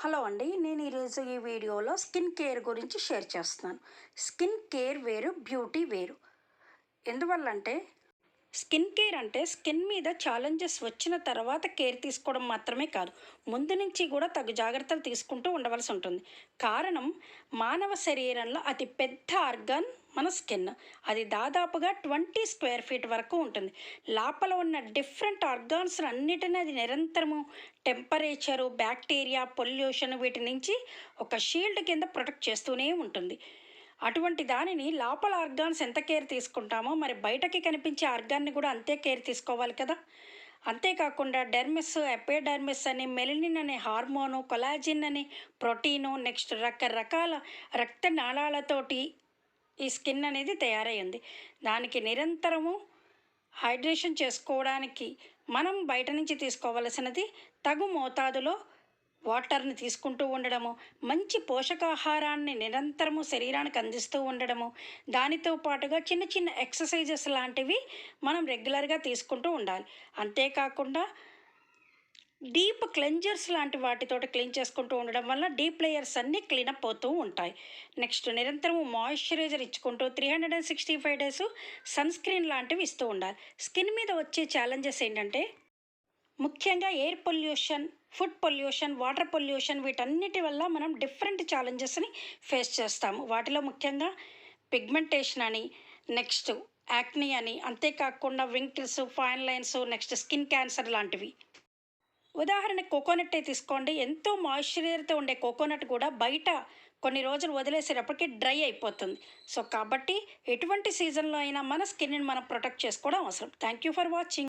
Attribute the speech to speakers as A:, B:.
A: Hello అండి, నేను ఈరోజు ఈ వీడియోలో స్కిన్ కేర్ గురించి షేర్ చేస్తున్నాను. స్కిన్ కేర్ వేరు, బ్యూటీ వేరు. ఎందువల్లంటే స్కిన్ కేర్ అంటే స్కిన్ మీద ఛాలెంజెస్ వచ్చిన తర్వాత కేర్ తీసుకోవడం మాత్రమే కాదు, ముందు నుంచి కూడా తగు జాగ్రత్తలు తీసుకుంటూ ఉండవలసి ఉంటుంది. కారణం, మానవ శరీరంలో అతి పెద్ద ఆర్గాన్ మన స్కిన్. అది దాదాపుగా 20 స్క్వేర్ ఫీట్ వరకు ఉంటుంది. లోపల ఉన్న డిఫరెంట్ ఆర్గాన్స్ అన్నిటినీ అది నిరంతరము టెంపరేచరు, బ్యాక్టీరియా, పొల్యూషన్ వీటి నుంచి ఒక షీల్డ్ కింద ప్రొటెక్ట్ చేస్తూనే ఉంటుంది. అటువంటి దానిని లోపల ఆర్గాన్స్ ఎంత కేర్ తీసుకుంటామో మరి బయటకి కనిపించే ఆర్గాన్ని కూడా అంతే కేర్ తీసుకోవాలి కదా. అంతేకాకుండా డెర్మిస్, ఎపిడెర్మిస్ అని, మెలనిన్ అనే హార్మోను, కొలాజిన్ అని ప్రోటీను, నెక్స్ట్ రకరకాల రక్త నాళాలతోటి ఈ స్కిన్ అనేది తయారయ్యింది. దానికి నిరంతరము హైడ్రేషన్ చేసుకోవడానికి మనం బయట నుంచి తీసుకోవలసినది తగు మోతాదులో వాటర్ని తీసుకుంటూ ఉండడము, మంచి పోషకాహారాన్ని నిరంతరము శరీరానికి అందిస్తూ ఉండడము, దానితో పాటుగా చిన్న చిన్న ఎక్సర్సైజెస్ లాంటివి మనం రెగ్యులర్గా తీసుకుంటూ ఉండాలి. అంతేకాకుండా డీప్ క్లెంజర్స్ లాంటి వాటితోటి క్లీన్ చేసుకుంటూ ఉండడం వల్ల డీప్ లేయర్స్ అన్నీ క్లీనప్ అవుతూ ఉంటాయి. నెక్స్ట్ నిరంతరము మాయిశ్చరైజర్ ఇచ్చుకుంటూ 365 డేస్ సన్ స్క్రీన్ లాంటివి ఇస్తూ ఉండాలి. స్కిన్ మీద వచ్చే ఛాలెంజెస్ ఏంటంటే ముఖ్యంగా air pollution, food pollution, water pollution వీటన్నిటి వల్ల మనం డిఫరెంట్ ఛాలెంజెస్ని ఫేస్ చేస్తాము. వాటిలో ముఖ్యంగా పిగ్మెంటేషన్ అని, నెక్స్ట్ యాక్నీ అని, అంతేకాకుండా wrinkles, fine lines, next skin cancer లాంటివి. ఉదాహరణకు కోకోనట్టే తీసుకోండి. ఎంతో మాయిశ్చరైజర్తో ఉండే కోకోనట్ కూడా బయట కొన్ని రోజులు వదిలేసేటప్పటికి డ్రై అయిపోతుంది. సో కాబట్టి ఎటువంటి సీజన్లో అయినా మన స్కిన్ని మనం ప్రొటెక్ట్ చేసుకోవడం అవసరం. Thank you for watching.